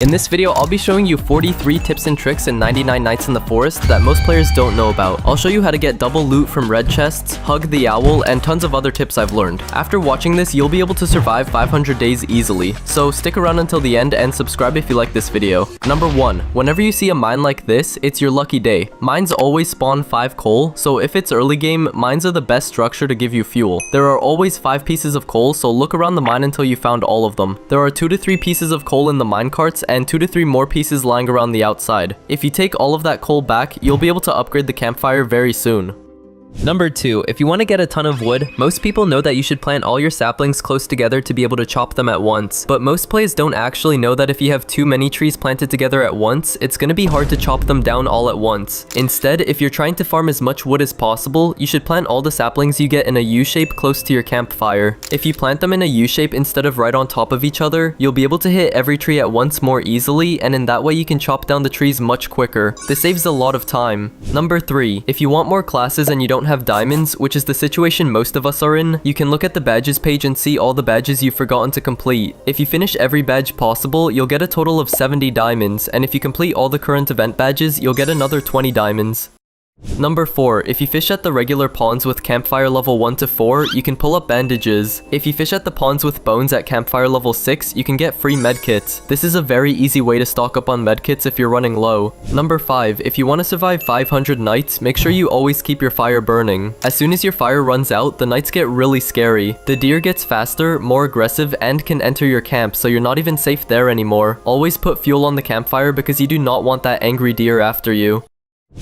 In this video, I'll be showing you 43 tips and tricks in 99 Nights in the Forest that most players don't know about. I'll show you how to get double loot from red chests, hug the owl, and tons of other tips I've learned. After watching this, you'll be able to survive 500 days easily, so stick around until the end and subscribe if you like this video. Number 1. Whenever you see a mine like this, it's your lucky day. Mines always spawn 5 coal, so if it's early game, mines are the best structure to give you fuel. There are always 5 pieces of coal, so look around the mine until you found all of them. There are 2 to 3 pieces of coal in the mine carts, and 2 to 3 more pieces lying around the outside. If you take all of that coal back, you'll be able to upgrade the campfire very soon. Number 2. If you want to get a ton of wood, most people know that you should plant all your saplings close together to be able to chop them at once. But most players don't actually know that if you have too many trees planted together at once, it's going to be hard to chop them down all at once. Instead, if you're trying to farm as much wood as possible, you should plant all the saplings you get in a U-shape close to your campfire. If you plant them in a U-shape instead of right on top of each other, you'll be able to hit every tree at once more easily, and in that way you can chop down the trees much quicker. This saves a lot of time. Number 3. If you want more classes and you don't have diamonds, which is the situation most of us are in, you can look at the badges page and see all the badges you've forgotten to complete. If you finish every badge possible, you'll get a total of 70 diamonds, and if you complete all the current event badges, you'll get another 20 diamonds. Number 4. If you fish at the regular ponds with campfire level 1 to 4, you can pull up bandages. If you fish at the ponds with bones at campfire level 6, you can get free medkits. This is a very easy way to stock up on medkits if you're running low. Number 5. If you want to survive 500 nights, make sure you always keep your fire burning. As soon as your fire runs out, the nights get really scary. The deer gets faster, more aggressive, and can enter your camp, so you're not even safe there anymore. Always put fuel on the campfire because you do not want that angry deer after you.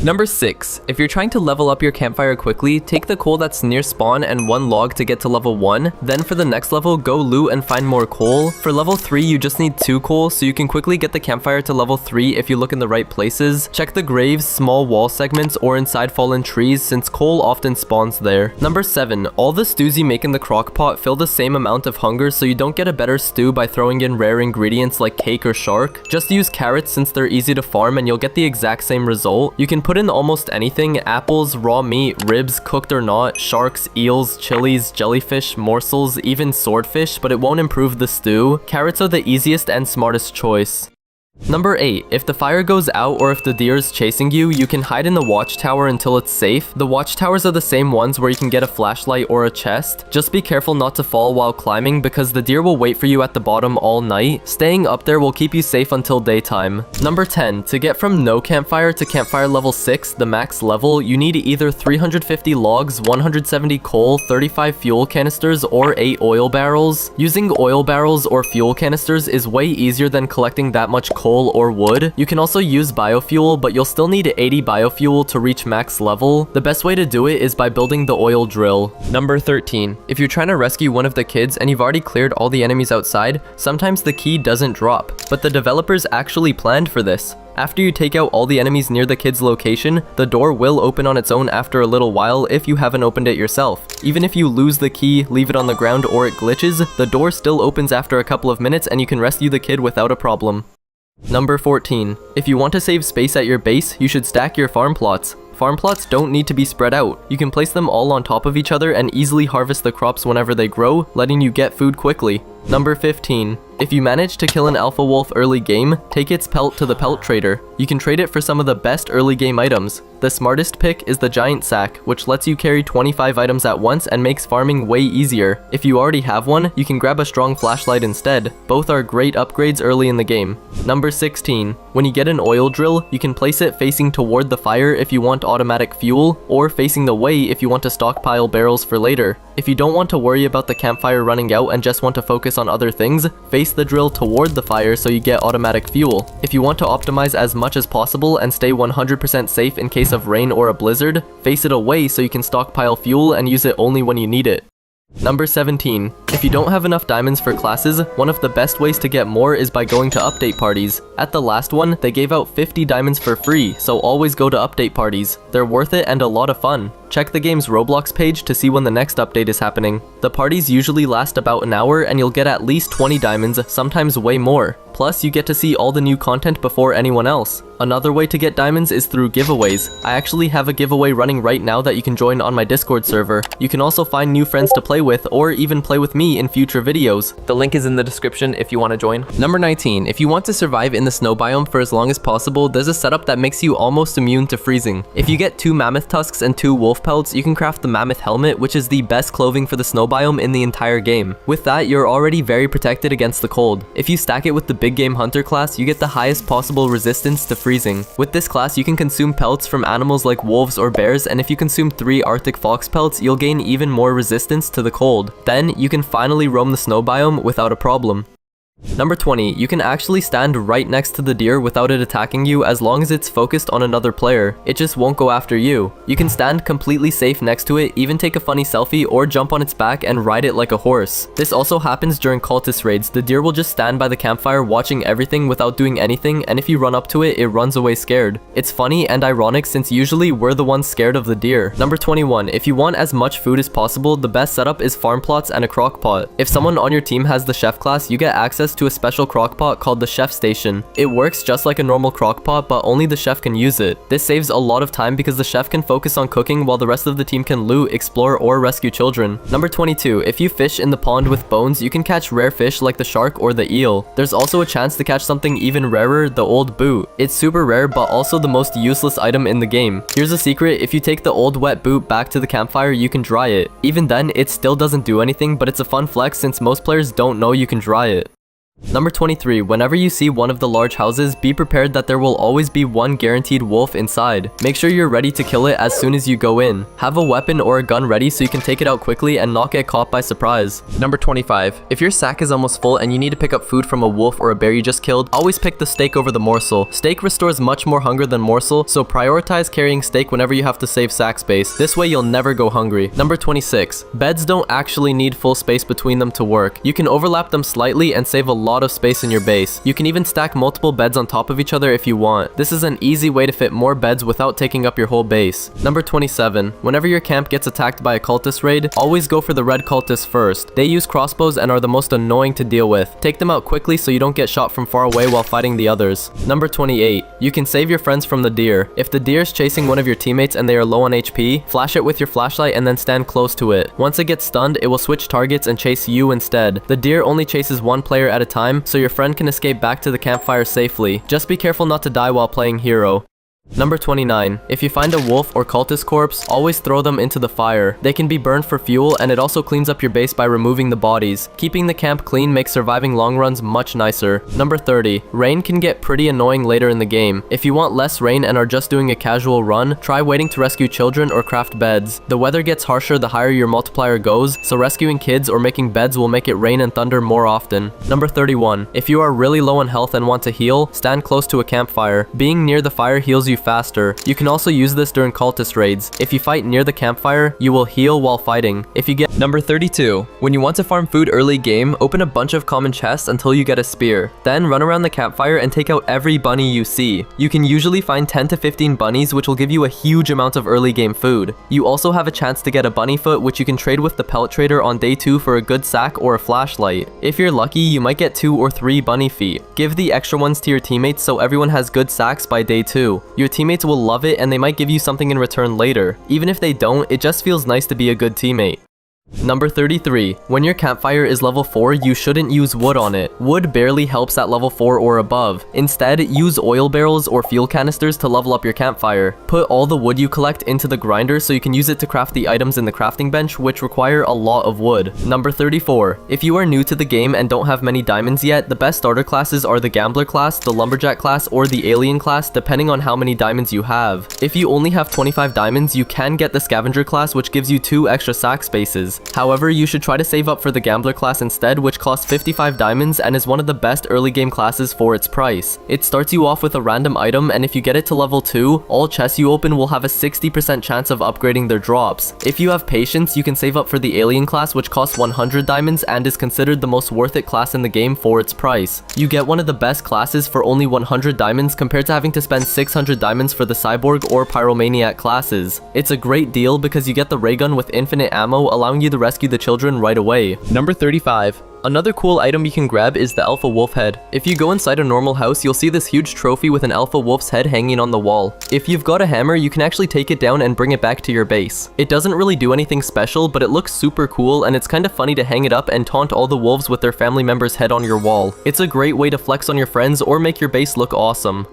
Number 6. If you're trying to level up your campfire quickly, take the coal that's near spawn and 1 log to get to level 1. Then for the next level, go loot and find more coal. For level 3, you just need 2 coal, so you can quickly get the campfire to level 3 if you look in the right places. Check the graves, small wall segments, or inside fallen trees, since coal often spawns there. Number 7. All the stews you make in the crock pot fill the same amount of hunger, so you don't get a better stew by throwing in rare ingredients like cake or shark. Just use carrots since they're easy to farm and you'll get the exact same result. You can put in almost anything: apples, raw meat, ribs, cooked or not, sharks, eels, chilies, jellyfish, morsels, even swordfish, but it won't improve the stew. Carrots are the easiest and smartest choice. Number 8. If the fire goes out or if the deer is chasing you, you can hide in the watchtower until it's safe. The watchtowers are the same ones where you can get a flashlight or a chest. Just be careful not to fall while climbing because the deer will wait for you at the bottom all night. Staying up there will keep you safe until daytime. Number 10. To get from no campfire to campfire level 6, the max level, you need either 350 logs, 170 coal, 35 fuel canisters, or 8 oil barrels. Using oil barrels or fuel canisters is way easier than collecting that much coal or wood. You can also use biofuel, but you'll still need 80 biofuel to reach max level. The best way to do it is by building the oil drill. Number 13. If you're trying to rescue one of the kids and you've already cleared all the enemies outside, sometimes the key doesn't drop, but the developers actually planned for this. After you take out all the enemies near the kid's location, the door will open on its own after a little while if you haven't opened it yourself. Even if you lose the key, leave it on the ground, or it glitches, the door still opens after a couple of minutes and you can rescue the kid without a problem. Number 14. If you want to save space at your base, you should stack your farm plots. Farm plots don't need to be spread out. You can place them all on top of each other and easily harvest the crops whenever they grow, letting you get food quickly. Number 15. If you manage to kill an alpha wolf early game, take its pelt to the pelt trader. You can trade it for some of the best early game items. The smartest pick is the giant sack, which lets you carry 25 items at once and makes farming way easier. If you already have one, you can grab a strong flashlight instead. Both are great upgrades early in the game. Number 16. When you get an oil drill, you can place it facing toward the fire if you want automatic fuel, or facing the way if you want to stockpile barrels for later. If you don't want to worry about the campfire running out and just want to focus on other things, face the drill toward the fire so you get automatic fuel. If you want to optimize as much as possible and stay 100% safe in case of rain or a blizzard, face it away so you can stockpile fuel and use it only when you need it. Number 17. If you don't have enough diamonds for classes, one of the best ways to get more is by going to update parties. At the last one, they gave out 50 diamonds for free, so always go to update parties. They're worth it and a lot of fun. Check the game's Roblox page to see when the next update is happening. The parties usually last about an hour and you'll get at least 20 diamonds, sometimes way more. Plus, you get to see all the new content before anyone else. Another way to get diamonds is through giveaways. I actually have a giveaway running right now that you can join on my Discord server. You can also find new friends to play with or even play with me in future videos. The link is in the description if you want to join. Number 19. If you want to survive in the snow biome for as long as possible, there's a setup that makes you almost immune to freezing. If you get 2 mammoth tusks and 2 wolf pelts, you can craft the mammoth helmet, which is the best clothing for the snow biome in the entire game. With that, you're already very protected against the cold. If you stack it with the big game hunter class, you get the highest possible resistance to freezing. With this class, you can consume pelts from animals like wolves or bears, and if you consume 3 Arctic fox pelts, you'll gain even more resistance to the cold. Then, you can finally roam the snow biome without a problem. Number 20. You can actually stand right next to the deer without it attacking you as long as it's focused on another player. It just won't go after you. You can stand completely safe next to it, even take a funny selfie or jump on its back and ride it like a horse. This also happens during cultist raids. The deer will just stand by the campfire watching everything without doing anything, and if you run up to it, it runs away scared. It's funny and ironic since usually we're the ones scared of the deer. Number 21. If you want as much food as possible, the best setup is farm plots and a crock pot. If someone on your team has the chef class, you get access to a special crock pot called the chef station. It works just like a normal crock pot, but only the chef can use it. This saves a lot of time because the chef can focus on cooking while the rest of the team can loot, explore, or rescue children. Number 22. If you fish in the pond with bones, you can catch rare fish like the shark or the eel. There's also a chance to catch something even rarer, the old boot. It's super rare, but also the most useless item in the game. Here's a secret: if you take the old wet boot back to the campfire, you can dry it. Even then, it still doesn't do anything, but it's a fun flex since most players don't know you can dry it. Number 23. Whenever you see one of the large houses, be prepared that there will always be one guaranteed wolf inside. Make sure you're ready to kill it as soon as you go in. Have a weapon or a gun ready so you can take it out quickly and not get caught by surprise. Number 25. If your sack is almost full and you need to pick up food from a wolf or a bear you just killed, always pick the steak over the morsel. Steak restores much more hunger than morsel, so prioritize carrying steak whenever you have to save sack space. This way you'll never go hungry. Number 26. Beds don't actually need full space between them to work. You can overlap them slightly and save a lot of space in your base. You can even stack multiple beds on top of each other if you want. This is an easy way to fit more beds without taking up your whole base. Number 27. Whenever your camp gets attacked by a cultist raid, always go for the red cultists first. They use crossbows and are the most annoying to deal with. Take them out quickly so you don't get shot from far away while fighting the others. Number 28. You can save your friends from the deer. If the deer is chasing one of your teammates and they are low on HP, flash it with your flashlight and then stand close to it. Once it gets stunned, it will switch targets and chase you instead. The deer only chases one player at a time, so your friend can escape back to the campfire safely. Just be careful not to die while playing hero. Number 29. If you find a wolf or cultist corpse, always throw them into the fire. They can be burned for fuel, and it also cleans up your base by removing the bodies. Keeping the camp clean makes surviving long runs much nicer. Number 30. Rain can get pretty annoying later in the game. If you want less rain and are just doing a casual run, try waiting to rescue children or craft beds. The weather gets harsher the higher your multiplier goes, so rescuing kids or making beds will make it rain and thunder more often. Number 31. If you are really low on health and want to heal, stand close to a campfire. Being near the fire heals you faster. You can also use this during cultist raids. If you fight near the campfire, you will heal while fighting. If you get Number 32. When you want to farm food early game, open a bunch of common chests until you get a spear. Then run around the campfire and take out every bunny you see. You can usually find 10 to 15 bunnies, which will give you a huge amount of early game food. You also have a chance to get a bunny foot, which you can trade with the pellet trader on day 2 for a good sack or a flashlight. If you're lucky, you might get 2 or 3 bunny feet. Give the extra ones to your teammates so everyone has good sacks by day 2. Your teammates will love it and they might give you something in return later. Even if they don't, it just feels nice to be a good teammate. Number 33. When your campfire is level 4, you shouldn't use wood on it. Wood barely helps at level 4 or above. Instead, use oil barrels or fuel canisters to level up your campfire. Put all the wood you collect into the grinder so you can use it to craft the items in the crafting bench, which require a lot of wood. Number 34. If you are new to the game and don't have many diamonds yet, the best starter classes are the Gambler class, the Lumberjack class, or the Alien class, depending on how many diamonds you have. If you only have 25 diamonds, you can get the Scavenger class, which gives you 2 extra sack spaces. However, you should try to save up for the Gambler class instead, which costs 55 diamonds and is one of the best early game classes for its price. It starts you off with a random item, and if you get it to level 2, all chests you open will have a 60% chance of upgrading their drops. If you have patience, you can save up for the Alien class, which costs 100 diamonds and is considered the most worth it class in the game for its price. You get one of the best classes for only 100 diamonds compared to having to spend 600 diamonds for the Cyborg or Pyromaniac classes. It's a great deal because you get the ray gun with infinite ammo, allowing you you to rescue the children right away. Number 35. Another cool item you can grab is the alpha wolf head. If you go inside a normal house, you'll see this huge trophy with an alpha wolf's head hanging on the wall. If you've got a hammer, you can actually take it down and bring it back to your base. It doesn't really do anything special, but it looks super cool, and it's kind of funny to hang it up and taunt all the wolves with their family member's head on your wall. It's a great way to flex on your friends or make your base look awesome.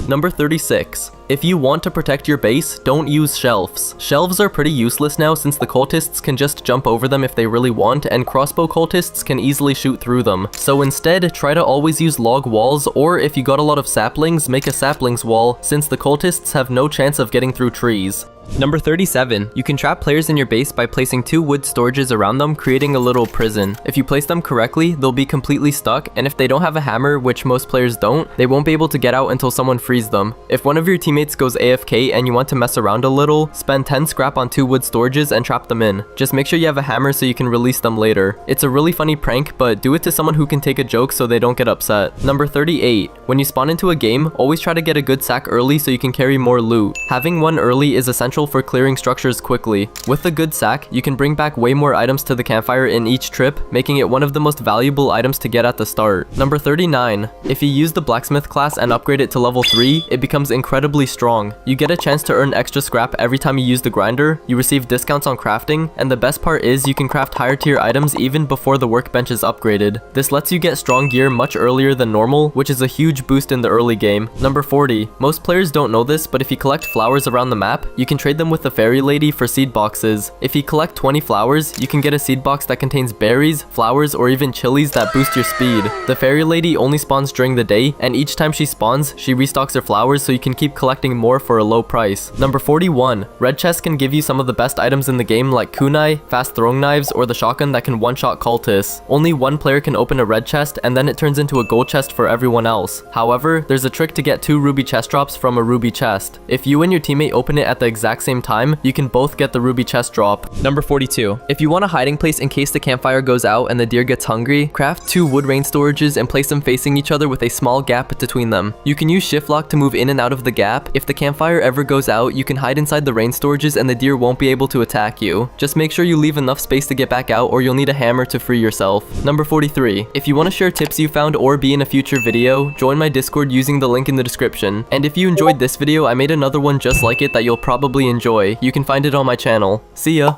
Number 36. If you want to protect your base, don't use shelves. Shelves are pretty useless now since the cultists can just jump over them if they really want, and crossbow cultists can easily shoot through them. So instead, try to always use log walls, or if you got a lot of saplings, make a saplings wall, since the cultists have no chance of getting through trees. Number 37. You can trap players in your base by placing 2 wood storages around them, creating a little prison. If you place them correctly, they'll be completely stuck, and if they don't have a hammer, which most players don't, they won't be able to get out until someone frees them. If one of your teammates goes AFK and you want to mess around a little, spend 10 scrap on 2 wood storages and trap them in. Just make sure you have a hammer so you can release them later. It's a really funny prank, but do it to someone who can take a joke so they don't get upset. Number 38. When you spawn into a game, always try to get a good sack early so you can carry more loot. Having one early is essential for clearing structures quickly. With a good sack, you can bring back way more items to the campfire in each trip, making it one of the most valuable items to get at the start. Number 39. If you use the blacksmith class and upgrade it to level 3, it becomes incredibly strong. You get a chance to earn extra scrap every time you use the grinder, you receive discounts on crafting, and the best part is you can craft higher tier items even before the workbench is upgraded. This lets you get strong gear much earlier than normal, which is a huge boost in the early game. Number 40. Most players don't know this, but if you collect flowers around the map, you can trade them with the fairy lady for seed boxes. If you collect 20 flowers, you can get a seed box that contains berries, flowers, or even chilies that boost your speed. The fairy lady only spawns during the day, and each time she spawns, she restocks her flowers so you can keep collecting more for a low price. Number 41. Red chests can give you some of the best items in the game like kunai, fast throwing knives, or the shotgun that can one-shot cultists. Only one player can open a red chest, and then it turns into a gold chest for everyone else. However, there's a trick to get 2 ruby chest drops from a ruby chest. If you and your teammate open it at the exact same time, you can both get the ruby chest drop. Number 42. If you want a hiding place in case the campfire goes out and the deer gets hungry, craft 2 wood rain storages and place them facing each other with a small gap between them. You can use shift lock to move in and out of the gap. If the campfire ever goes out, you can hide inside the rain storages and the deer won't be able to attack you. Just make sure you leave enough space to get back out or you'll need a hammer to free yourself. Number 43. If you want to share tips you found or be in a future video, join my Discord using the link in the description. And if you enjoyed this video, I made another one just like it that you'll probably enjoy. You can find it on my channel. See ya!